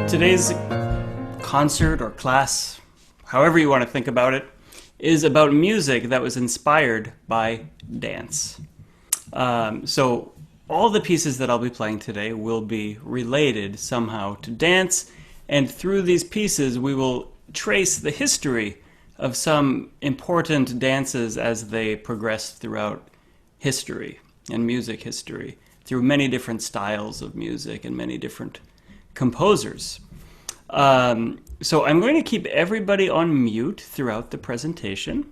Today's concert or class, however you want to think about it, is about music that was inspired by dance. So all the pieces that I'll be playing today will be related somehow to dance, and through these pieces we will trace the history of some important dances as they progressed throughout history and music history, through many different styles of music and many different composers. So I'm going to keep everybody on mute throughout the presentation,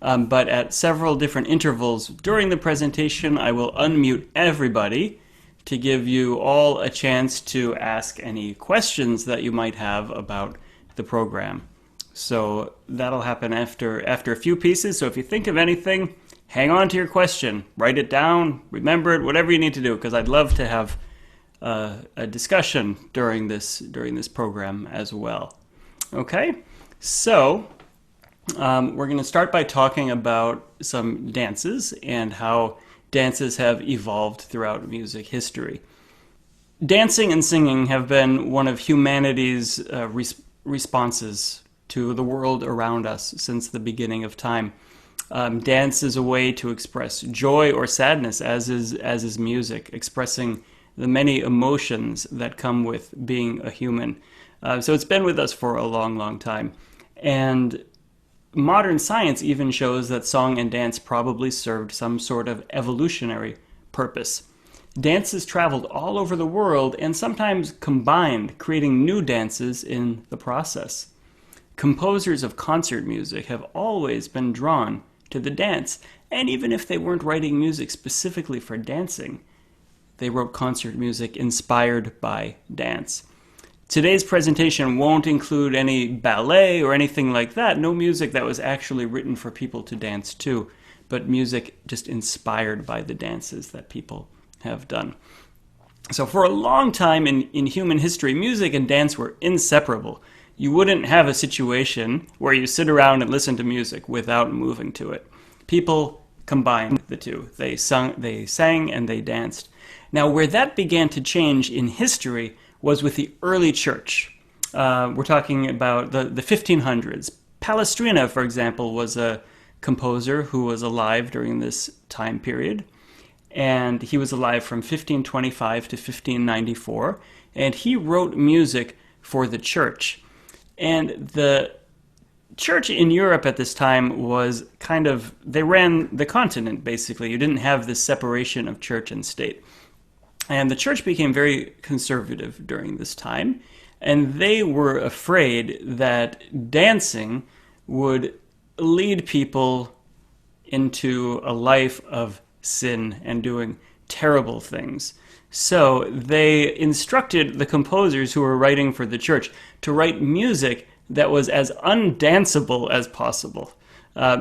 but at several different intervals during the presentation I will unmute everybody to give you all a chance to ask any questions that you might have about the program. So that'll happen after a few pieces, so if you think of anything, hang on to your question, write it down, remember it, whatever you need to do, because I'd love to have a discussion during this program as well. Okay, so we're going to start by talking about some dances and how dances have evolved throughout music history. Dancing and singing have been one of humanity's responses to the world around us since the beginning of time. Dance is a way to express joy or sadness, as is music, expressing the many emotions that come with being a human. So it's been with us for a long, long time. And modern science even shows that song and dance probably served some sort of evolutionary purpose. Dances traveled all over the world and sometimes combined, creating new dances in the process. Composers of concert music have always been drawn to the dance, and even if they weren't writing music specifically for dancing, they wrote concert music inspired by dance. Today's presentation won't include any ballet or anything like that, no music that was actually written for people to dance to, but music just inspired by the dances that people have done. So for a long time in human history, music and dance were inseparable. You wouldn't have a situation where you sit around and listen to music without moving to it. People combined the two. They sang and they danced. Now, where that began to change in history was with the early church. We're talking about the 1500s. Palestrina, for example, was a composer who was alive during this time period. And he was alive from 1525 to 1594. And he wrote music for the church. And the church in Europe at this time was they ran the continent, basically. You didn't have this separation of church and state. And the church became very conservative during this time, and they were afraid that dancing would lead people into a life of sin and doing terrible things. So they instructed the composers who were writing for the church to write music that was as undanceable as possible.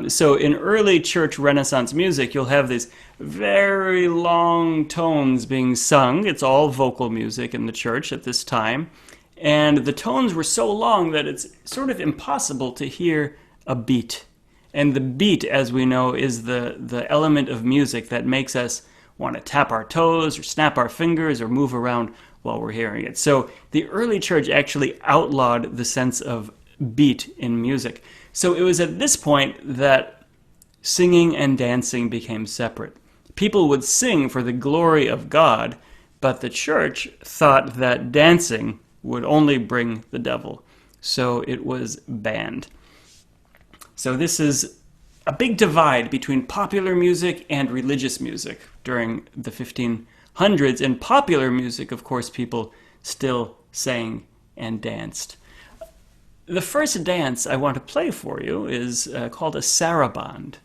So in early church Renaissance music, you'll have these very long tones being sung. It's all vocal music in the church at this time. And the tones were so long that it's sort of impossible to hear a beat. And the beat, as we know, is the element of music that makes us want to tap our toes or snap our fingers or move around while we're hearing it. So the early church actually outlawed the sense of beat in music. So it was at this point that singing and dancing became separate. People would sing for the glory of God, but the church thought that dancing would only bring the devil. So it was banned. So this is a big divide between popular music and religious music during the 1500s. In popular music, of course, people still sang and danced. The first dance I want to play for you is called a Sarabande.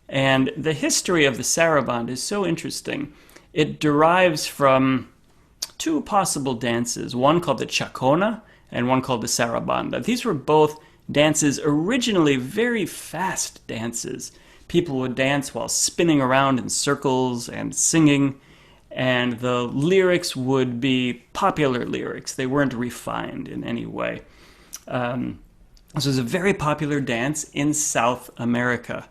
And the history of the Sarabande is so interesting. It derives from two possible dances, one called the Chacona and one called the Sarabande. These were both dances originally very fast dances. People would dance while spinning around in circles and singing, and the lyrics would be popular lyrics. They weren't refined in any way. This was a very popular dance in South America,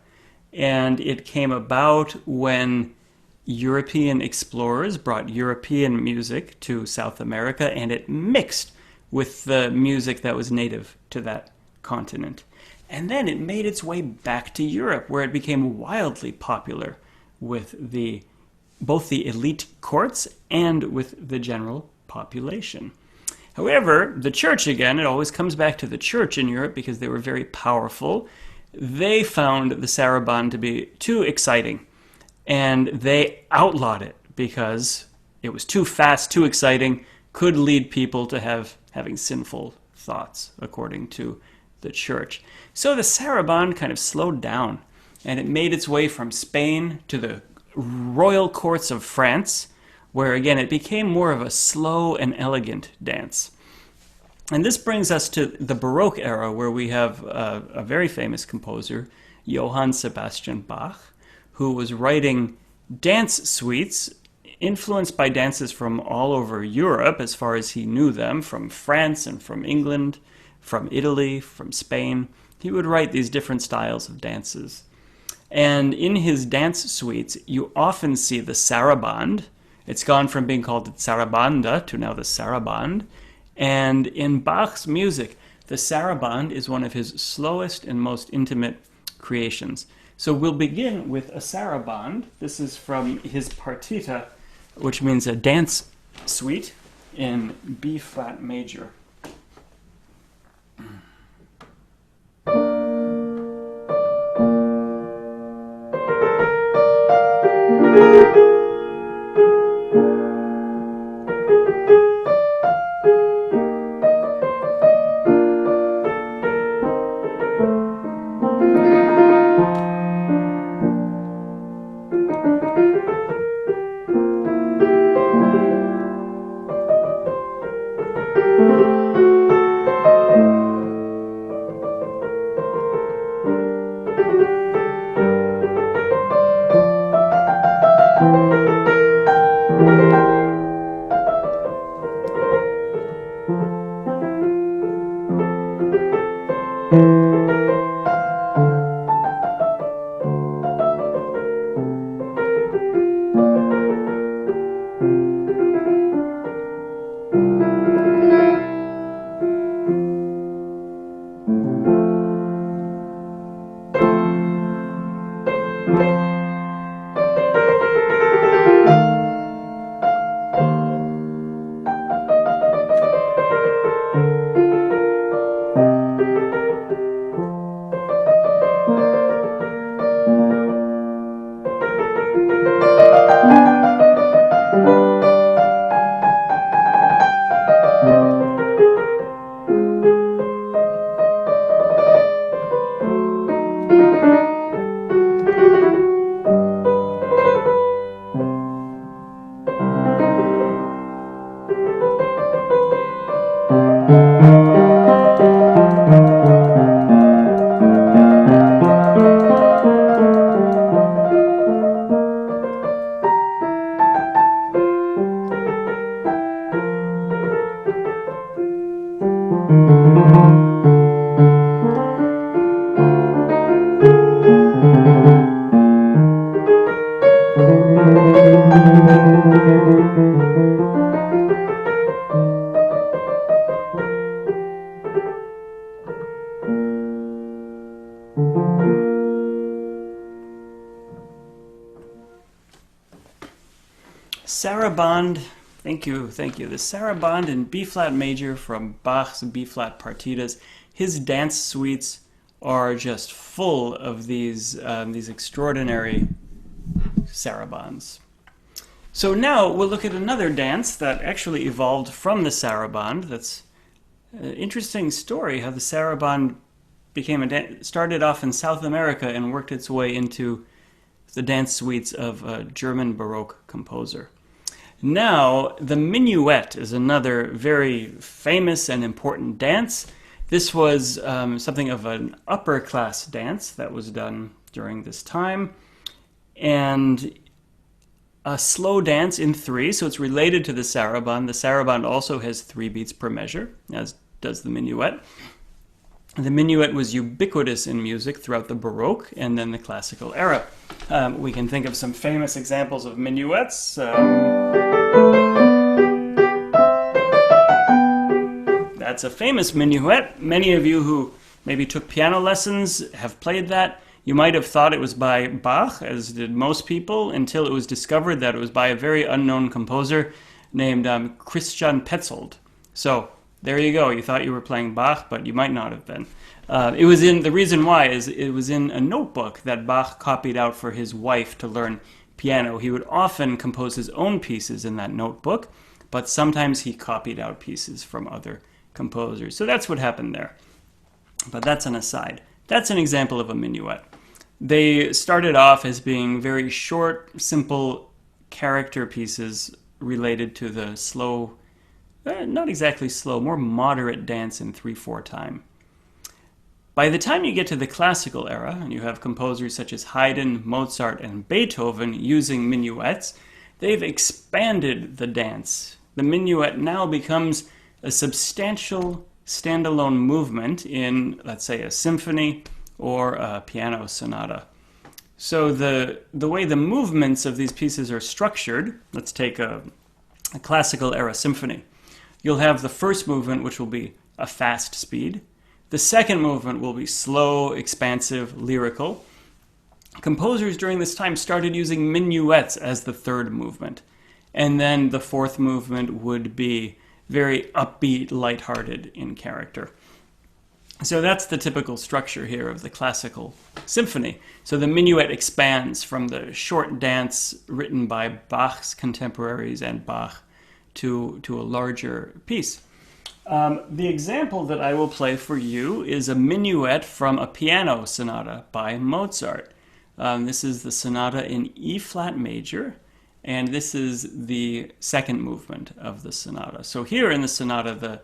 and it came about when European explorers brought European music to South America, and it mixed with the music that was native to that continent. And then it made its way back to Europe, where it became wildly popular with both the elite courts and with the general population. However, the church, again, it always comes back to the church in Europe because they were very powerful. They found the sarabande to be too exciting, and they outlawed it because it was too fast, too exciting, could lead people to having sinful thoughts, according to the church. So the sarabande kind of slowed down, and it made its way from Spain to the royal courts of France, where again it became more of a slow and elegant dance. And this brings us to the Baroque era, where we have a very famous composer, Johann Sebastian Bach, who was writing dance suites influenced by dances from all over Europe, as far as he knew them, from France and from England, from Italy, from Spain. He would write these different styles of dances. And in his dance suites, you often see the sarabande. It's gone from being called the Sarabande to now the sarabande. And in Bach's music, the sarabande is one of his slowest and most intimate creations. So we'll begin with a sarabande. This is from his partita, which means a dance suite in B flat major. Sarabande, thank you. The Sarabande in B-flat major from Bach's B-flat partitas. His dance suites are just full of these extraordinary sarabandes. So now we'll look at another dance that actually evolved from the sarabande. That's an interesting story, how the sarabande started off in South America and worked its way into the dance suites of a German Baroque composer. Now, the minuet is another very famous and important dance. This was something of an upper class dance that was done during this time, and a slow dance in 3, so it's related to the sarabande. The sarabande also has 3 beats per measure, as does the minuet. The minuet was ubiquitous in music throughout the Baroque and then the classical era. We can think of some famous examples of minuets. That That's a famous minuet. Many of you who maybe took piano lessons have played that. You might have thought it was by Bach, as did most people, until it was discovered that it was by a very unknown composer named Christian Petzold. So there you go. You thought you were playing Bach, but you might not have been. The reason why is it was in a notebook that Bach copied out for his wife to learn piano. He would often compose his own pieces in that notebook, but sometimes he copied out pieces from other composers. So that's what happened there. But that's an aside. That's an example of a minuet. They started off as being very short, simple character pieces related to the slow, not exactly slow, more moderate dance in 3/4 time. By the time you get to the classical era, and you have composers such as Haydn, Mozart, and Beethoven using minuets, they've expanded the dance. The minuet now becomes a substantial standalone movement in, let's say, a symphony or a piano sonata. So the way the movements of these pieces are structured, let's take a classical era symphony. You'll have the first movement, which will be a fast speed. The second movement will be slow, expansive, lyrical. Composers during this time started using minuets as the third movement. And then the fourth movement would be very upbeat, lighthearted in character. So that's the typical structure here of the classical symphony. So the minuet expands from the short dance written by Bach's contemporaries and Bach to a larger piece. The example that I will play for you is a minuet from a piano sonata by Mozart. This is the sonata in E flat major, and this is the second movement of the sonata. So here in the sonata, the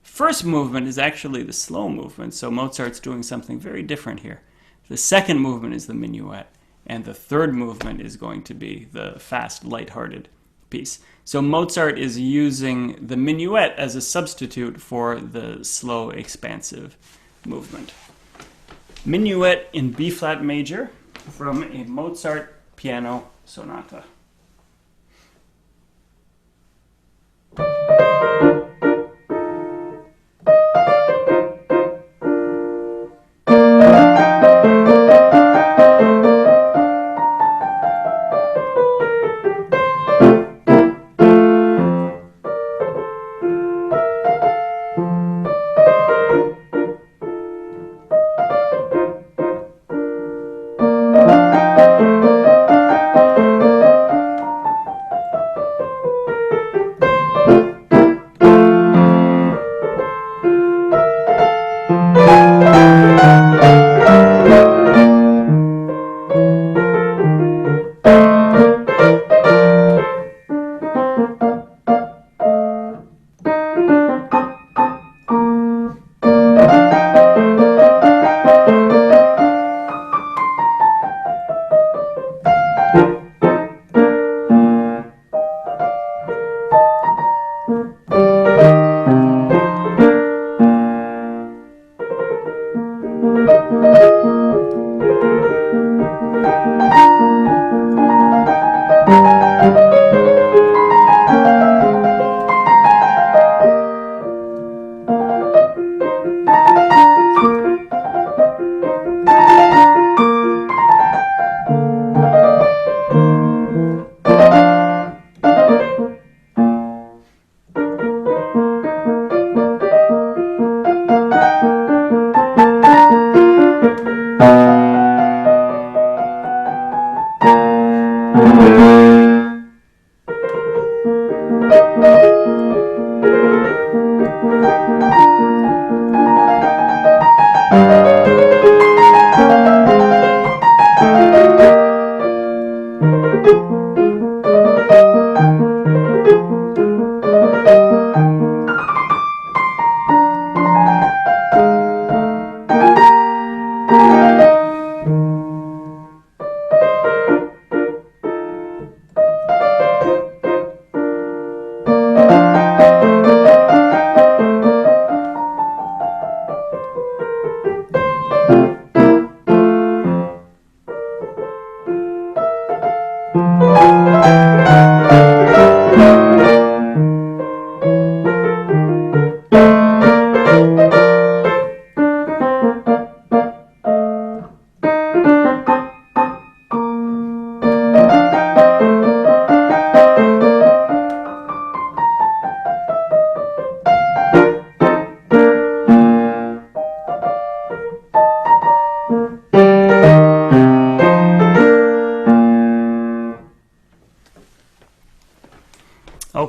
first movement is actually the slow movement, so Mozart's doing something very different here. The second movement is the minuet, and the third movement is going to be the fast, lighthearted piece. So Mozart is using the minuet as a substitute for the slow, expansive movement. Minuet in B flat major from a Mozart piano sonata.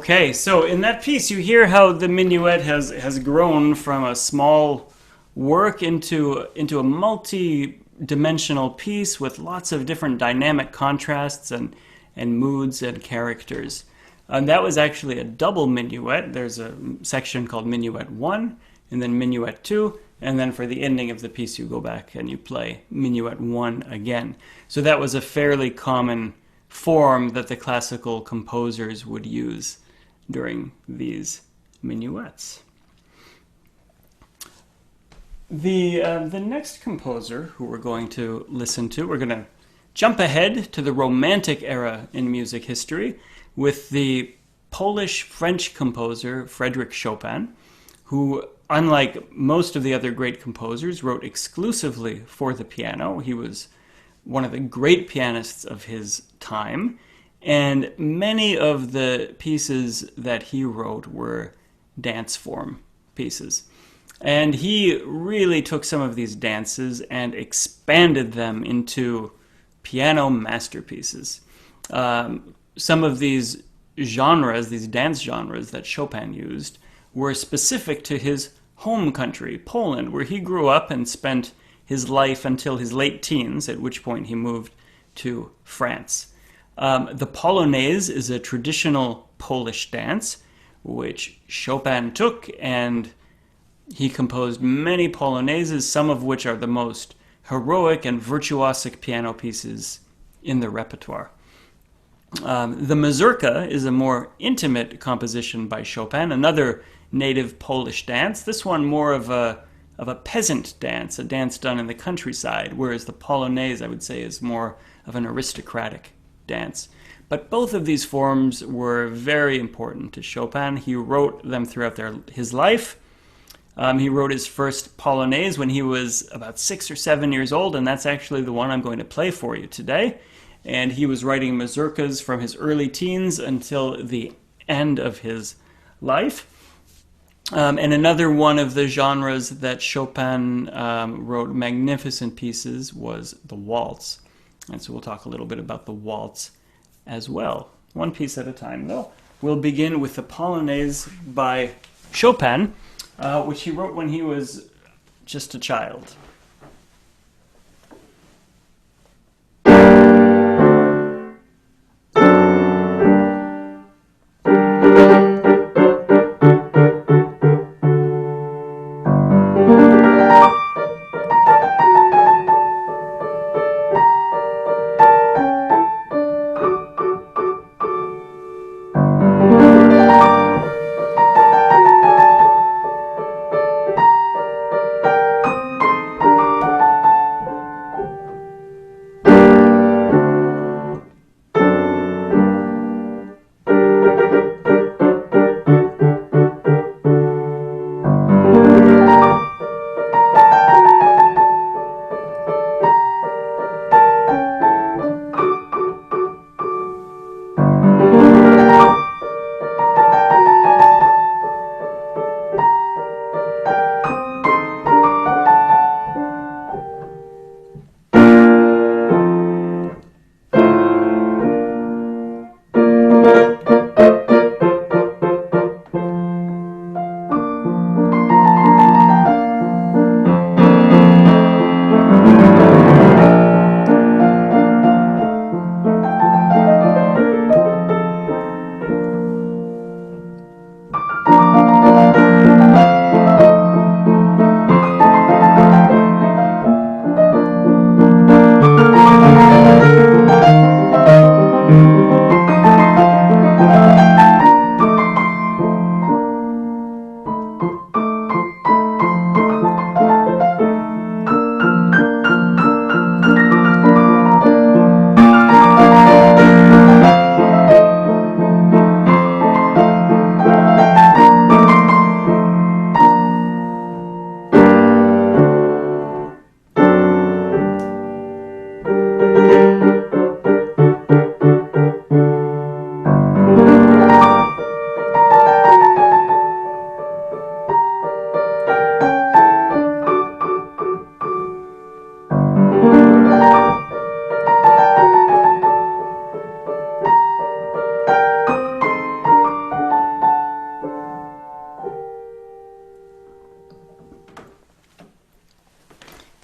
Okay, so in that piece, you hear how the minuet has grown from a small work into a multi-dimensional piece with lots of different dynamic contrasts and moods and characters. That was actually a double minuet. There's a section called Minuet 1, and then Minuet 2, and then for the ending of the piece, you go back and you play Minuet 1 again. So that was a fairly common form that the classical composers would use during these minuets. The next composer who we're going to listen to, we're going to jump ahead to the Romantic era in music history with the Polish-French composer Frédéric Chopin, who, unlike most of the other great composers, wrote exclusively for the piano. He was one of the great pianists of his time, and many of the pieces that he wrote were dance form pieces. And he really took some of these dances and expanded them into piano masterpieces. Some of these genres, these dance genres that Chopin used, were specific to his home country, Poland, where he grew up and spent his life until his late teens, at which point he moved to France. The Polonaise is a traditional Polish dance, which Chopin took, and he composed many polonaises, some of which are the most heroic and virtuosic piano pieces in the repertoire. The Mazurka is a more intimate composition by Chopin, another native Polish dance. This one more of a peasant dance, a dance done in the countryside, whereas the Polonaise, I would say, is more of an aristocratic dance. But both of these forms were very important to Chopin. He wrote them throughout his life. He wrote his first Polonaise when he was about 6 or 7 years old, and that's actually the one I'm going to play for you today. And he was writing mazurkas from his early teens until the end of his life. And another one of the genres that Chopin wrote magnificent pieces was the waltz. And so we'll talk a little bit about the waltz as well. One piece at a time, though. We'll begin with the Polonaise by Chopin, which he wrote when he was just a child.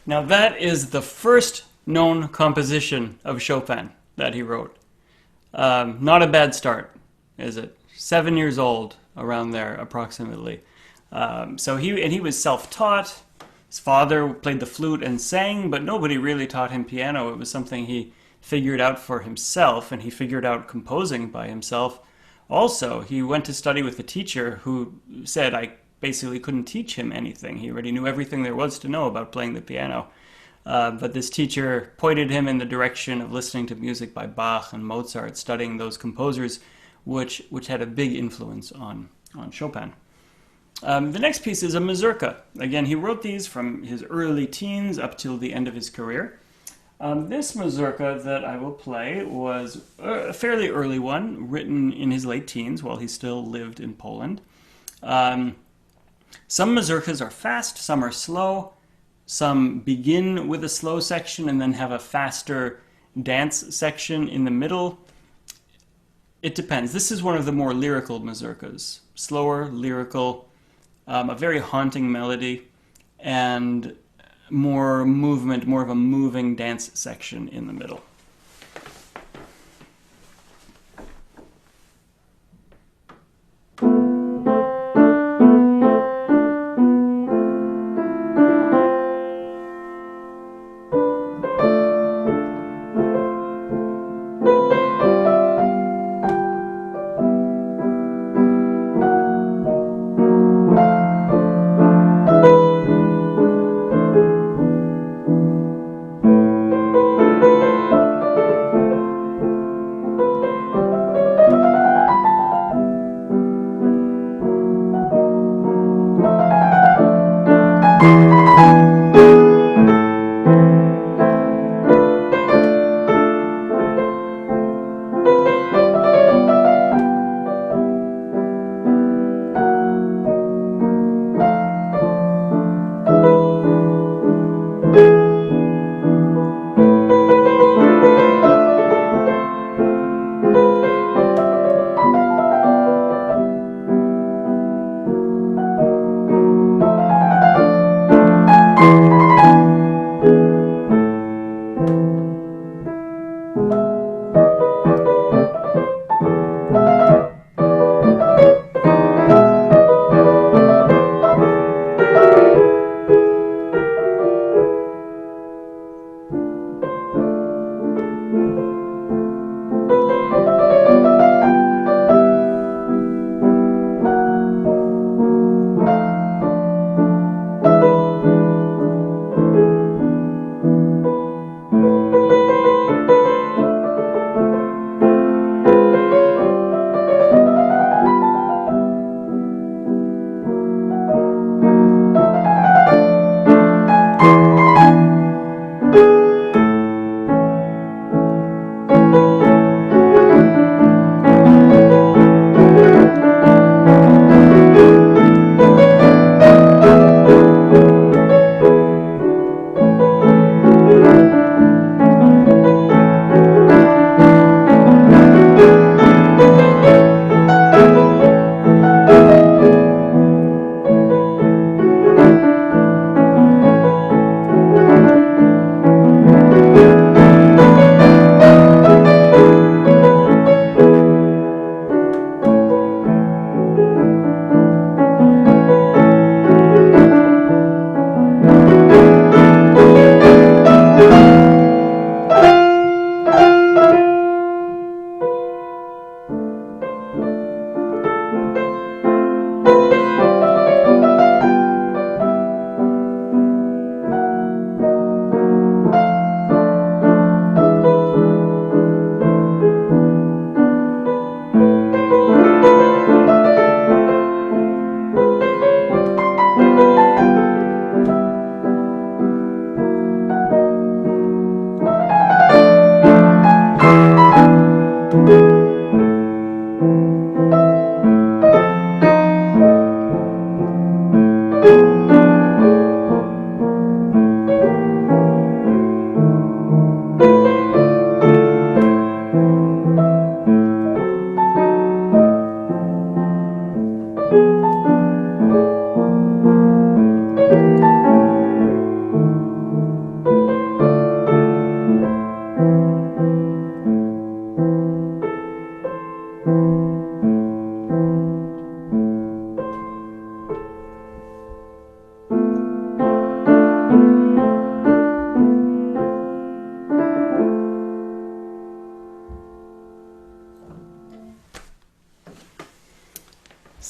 Now that is the first known composition of Chopin that he wrote. Not a bad start, is it? 7 years old, around there, approximately. So he was self-taught. His father played the flute and sang, but nobody really taught him piano. It was something he figured out for himself, and he figured out composing by himself. Also, he went to study with a teacher who said I basically couldn't teach him anything. He already knew everything there was to know about playing the piano. But this teacher pointed him in the direction of listening to music by Bach and Mozart, studying those composers, which had a big influence on Chopin. The next piece is a mazurka. Again, he wrote these from his early teens up till the end of his career. This mazurka that I will play was a fairly early one, written in his late teens while he still lived in Poland. Some mazurkas are fast, some are slow. Some begin with a slow section and then have a faster dance section in the middle. It depends. This is one of the more lyrical mazurkas. Slower, lyrical, a very haunting melody, and more movement, more of a moving dance section in the middle.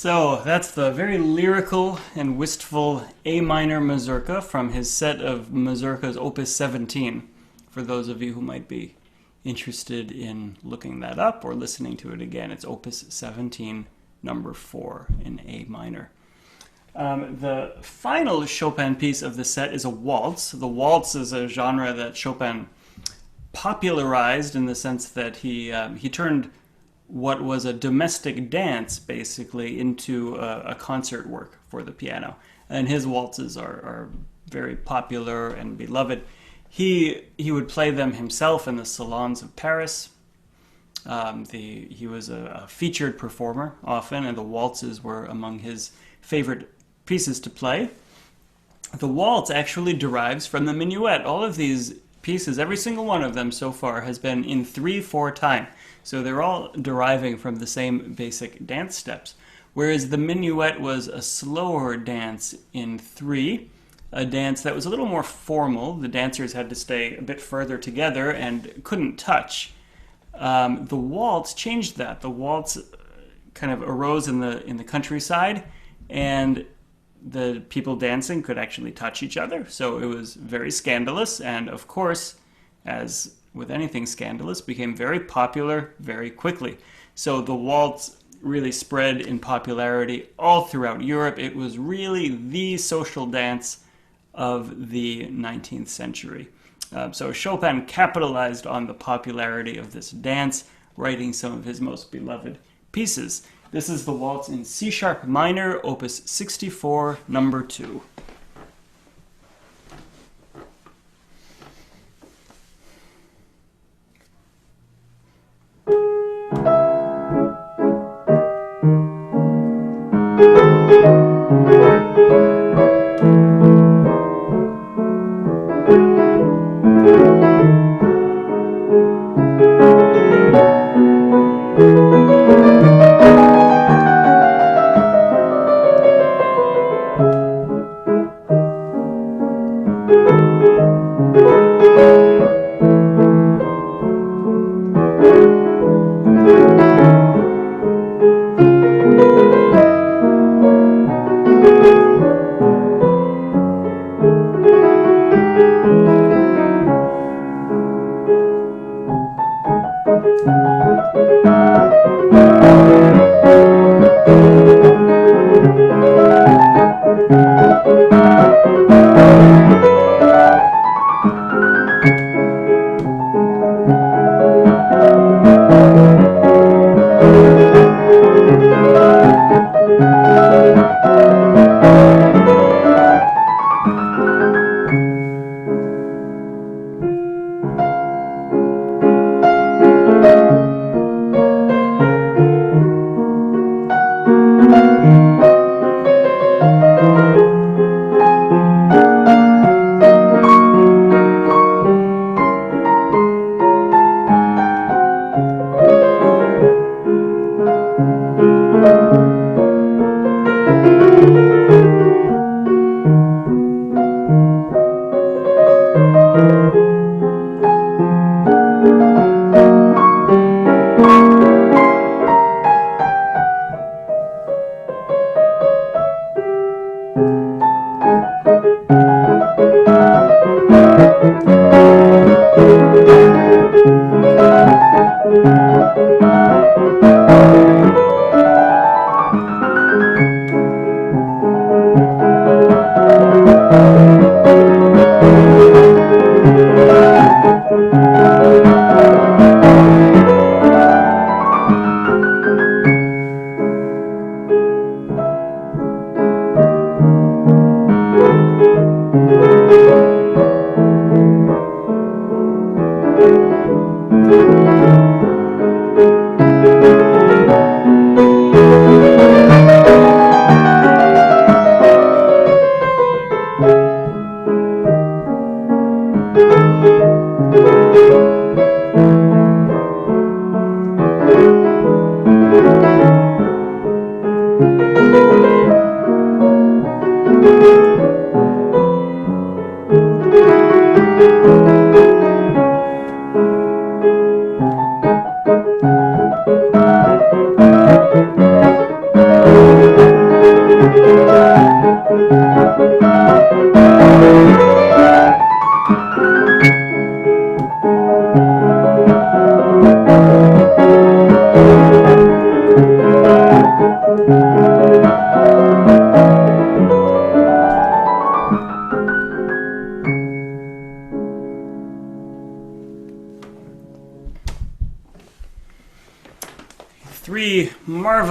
So that's the very lyrical and wistful A minor Mazurka from his set of Mazurkas Opus 17, for those of you who might be interested in looking that up or listening to it again. It's Opus 17, number 4 in A minor. The final Chopin piece of the set is a waltz. The waltz is a genre that Chopin popularized in the sense that he turned what was a domestic dance basically into a concert work for the piano. And his waltzes are very popular and beloved. He would play them himself in the salons of Paris. He was a featured performer often, and the waltzes were among his favorite pieces to play. The waltz actually derives from the minuet. All of these pieces, every single one of them so far, has been in 3/4 time. So they're all deriving from the same basic dance steps. Whereas the minuet was a slower dance in 3, a dance that was a little more formal. The dancers had to stay a bit further together and couldn't touch. The waltz changed that. The waltz kind of arose in the countryside, and the people dancing could actually touch each other. So it was very scandalous, and of course, as with anything scandalous, became very popular very quickly. So the waltz really spread in popularity all throughout Europe. It was really the social dance of the 19th century. So Chopin capitalized on the popularity of this dance, writing some of his most beloved pieces. This is the waltz in C-sharp minor, opus 64, number 2.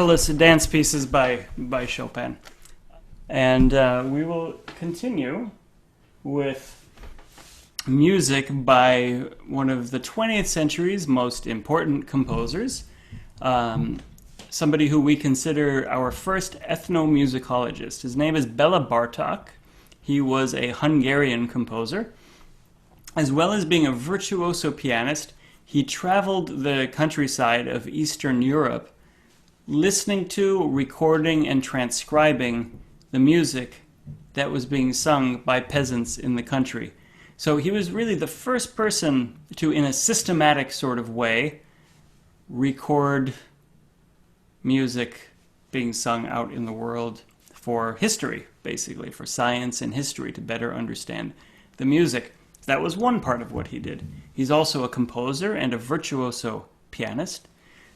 marvelous dance pieces by Chopin. And we will continue with music by one of the 20th century's most important composers, somebody who we consider our first ethnomusicologist. His name is Béla Bartók. He was a Hungarian composer. As well as being a virtuoso pianist, he traveled the countryside of Eastern Europe, listening to, recording, and transcribing the music that was being sung by peasants in the country. So he was really the first person to, in a systematic sort of way, record music being sung out in the world for history, basically, for science and history, to better understand the music. That was one part of what he did. He's also a composer and a virtuoso pianist.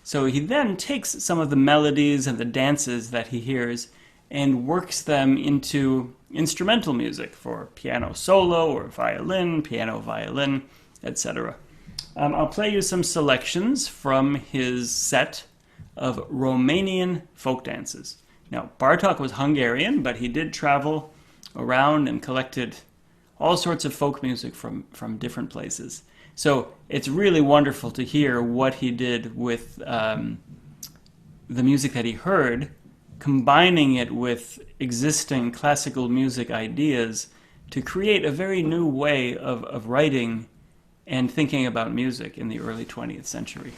So he then takes some of the melodies and the dances that he hears and works them into instrumental music for piano solo or violin, piano violin, etc. I'll play you some selections from his set of Romanian folk dances. Now, Bartók was Hungarian, but he did travel around and collected all sorts of folk music from different places. So it's really wonderful to hear what he did with the music that he heard, combining it with existing classical music ideas to create a very new way of writing and thinking about music in the early 20th century.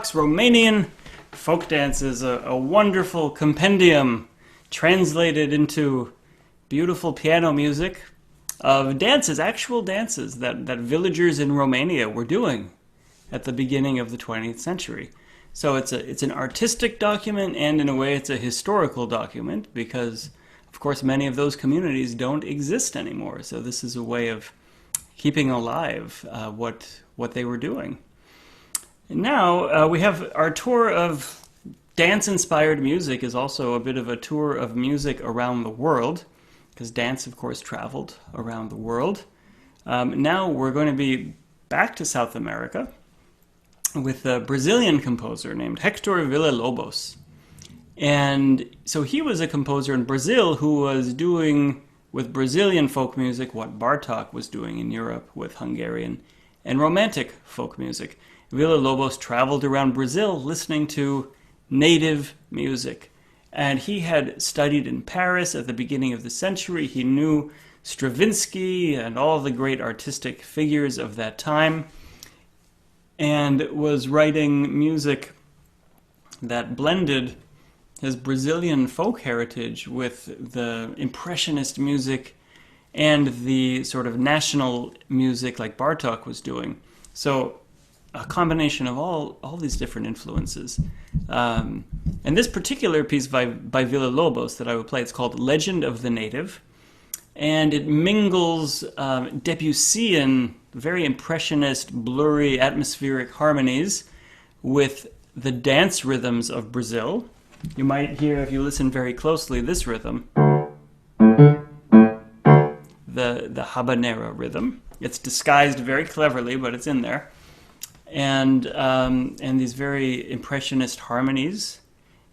Talks Romanian Folk Dance is a wonderful compendium translated into beautiful piano music of dances, actual dances that villagers in Romania were doing at the beginning of the 20th century. So it's an artistic document, and in a way it's a historical document, because of course many of those communities don't exist anymore. So this is a way of keeping alive what they were doing. And now we have our tour of dance-inspired music is also a bit of a tour of music around the world, because dance, of course, traveled around the world. Now we're going to be back to South America with a Brazilian composer named Hector Villa-Lobos. And so he was a composer in Brazil who was doing with Brazilian folk music what Bartók was doing in Europe with Hungarian and Romantic folk music. Villa-Lobos traveled around Brazil listening to native music. And he had studied in Paris at the beginning of the century. He knew Stravinsky and all the great artistic figures of that time, and was writing music that blended his Brazilian folk heritage with the impressionist music and the sort of national music like Bartók was doing. So a combination of all these different influences. And this particular piece by Villa-Lobos that I will play, it's called Legend of the Native. And it mingles Debussyan, very impressionist, blurry, atmospheric harmonies with the dance rhythms of Brazil. You might hear, if you listen very closely, this rhythm, the habanera rhythm. It's disguised very cleverly, but it's in there. And these very impressionist harmonies,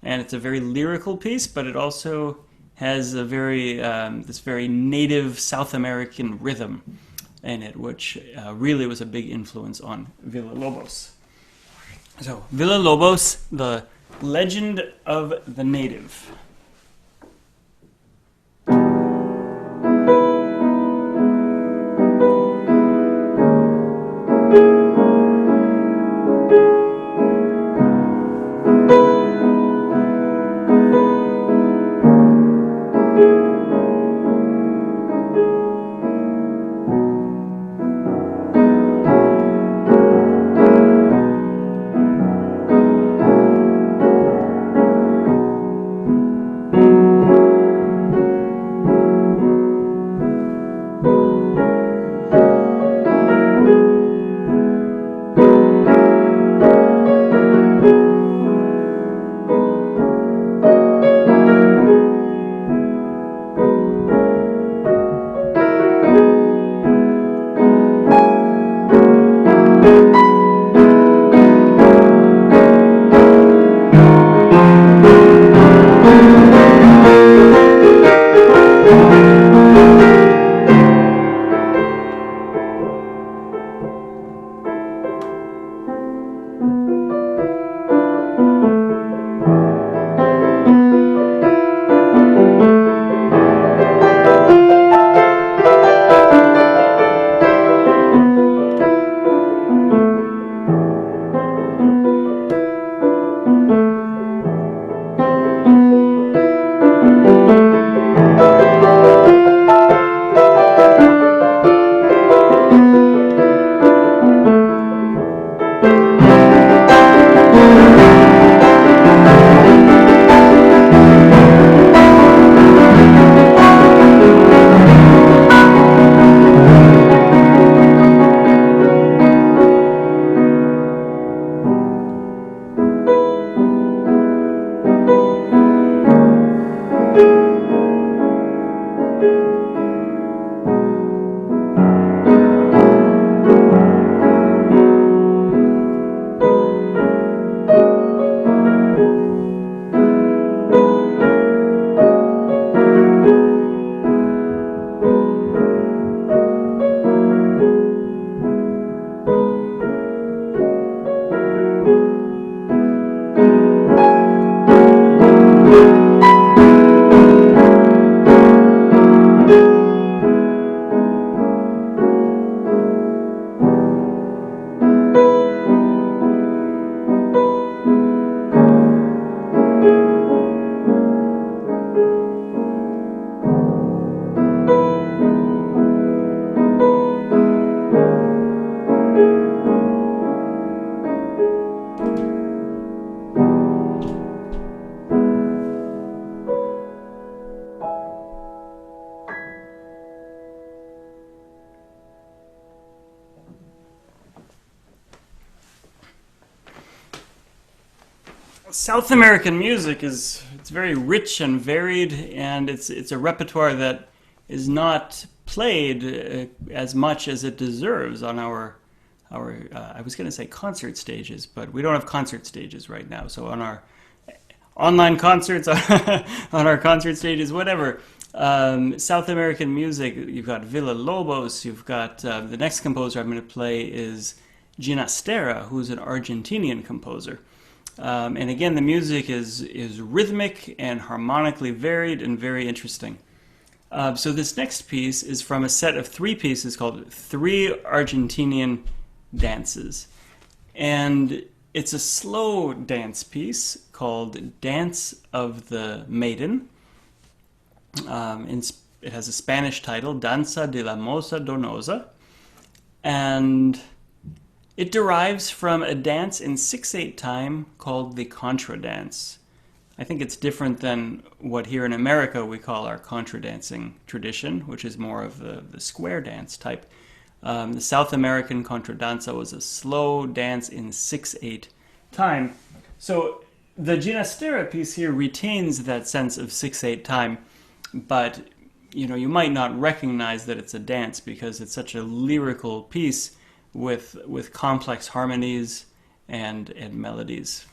and it's a very lyrical piece, but it also has a very this very native South American rhythm in it, which really was a big influence on Villa-Lobos. So Villa-Lobos, the Legend of the Native. South American music it's very rich and varied, and it's a repertoire that is not played as much as it deserves on our I was going to say concert stages, but we don't have concert stages right now. So on our online concerts, on our concert stages, whatever. South American music, you've got Villa Lobos, you've got the next composer I'm going to play is Ginastera, who's an Argentinian composer. And again, the music is rhythmic and harmonically varied and very interesting. So this next piece is from a set of 3 pieces called Three Argentinian Dances. And it's a slow dance piece called Dance of the Maiden. It has a Spanish title, Danza de la Moza Donosa. And it derives from a dance in 6/8 time called the contra dance. I think it's different than what here in America we call our contra dancing tradition, which is more of the square dance type. The South American contra danza was a slow dance in 6/8 time. So the Ginastera piece here retains that sense of 6/8 time, but you might not recognize that it's a dance because it's such a lyrical piece with complex harmonies and melodies.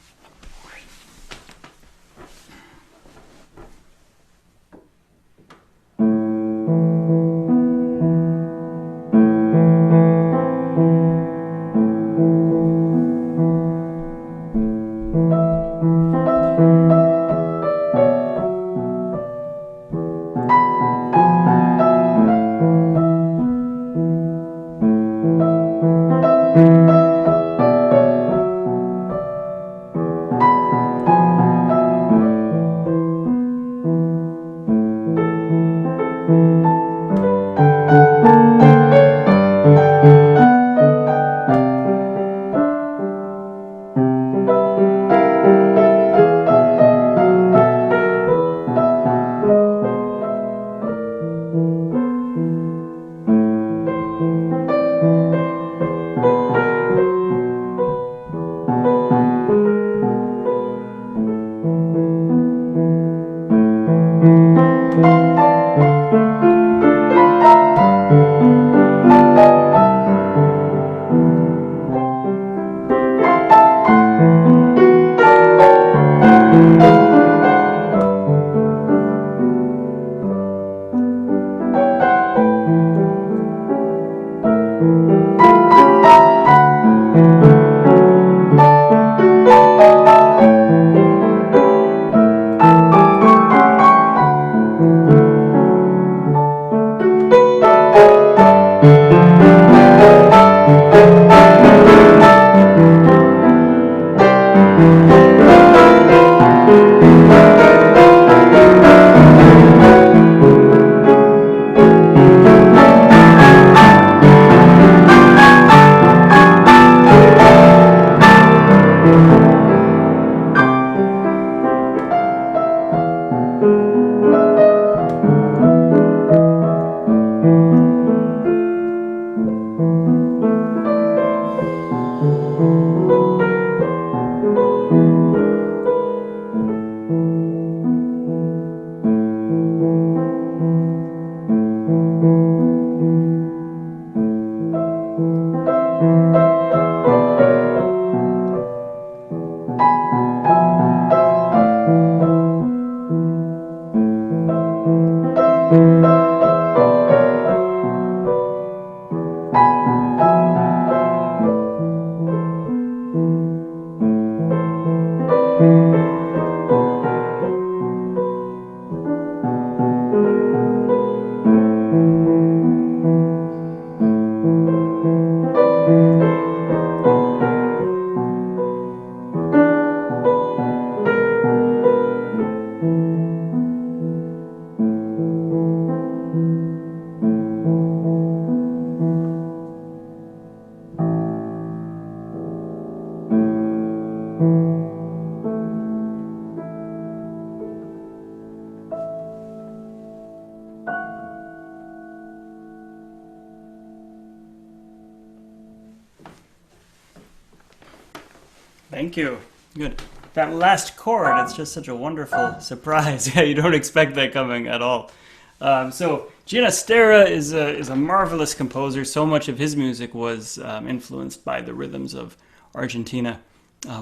Thank you. Good. That last chord, it's just such a wonderful surprise. Yeah, you don't expect that coming at all. So Ginastera is a marvelous composer. So much of his music was influenced by the rhythms of Argentina.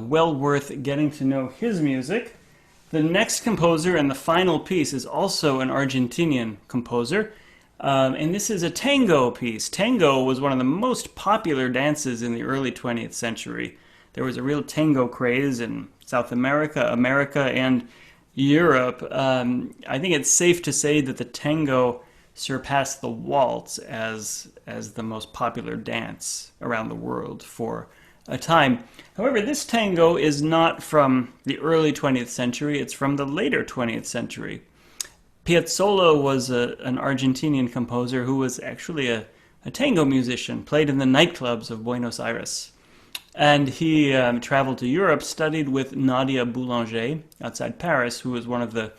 Well worth getting to know his music. The next composer and the final piece is also an Argentinian composer. And this is a tango piece. Tango was one of the most popular dances in the early 20th century. There was a real tango craze in South America, and Europe. I think it's safe to say that the tango surpassed the waltz as the most popular dance around the world for a time. However, this tango is not from the early 20th century, it's from the later 20th century. Piazzolla was an Argentinian composer who was actually a tango musician, played in the nightclubs of Buenos Aires. And he traveled to Europe, studied with Nadia Boulanger outside Paris, who was one of the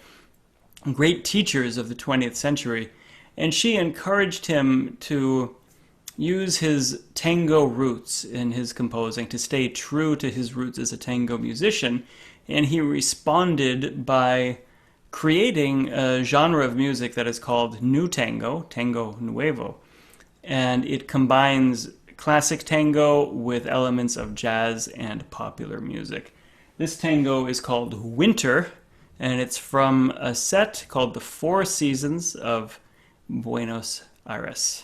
great teachers of the 20th century. And she encouraged him to use his tango roots in his composing, to stay true to his roots as a tango musician. And he responded by creating a genre of music that is called New Tango, Tango Nuevo. And it combines classic tango with elements of jazz and popular music. This tango is called Winter, and it's from a set called The Four Seasons of Buenos Aires.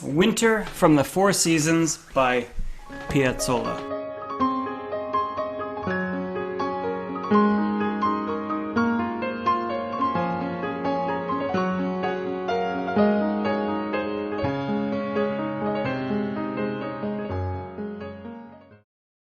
Winter from the Four Seasons by Piazzolla.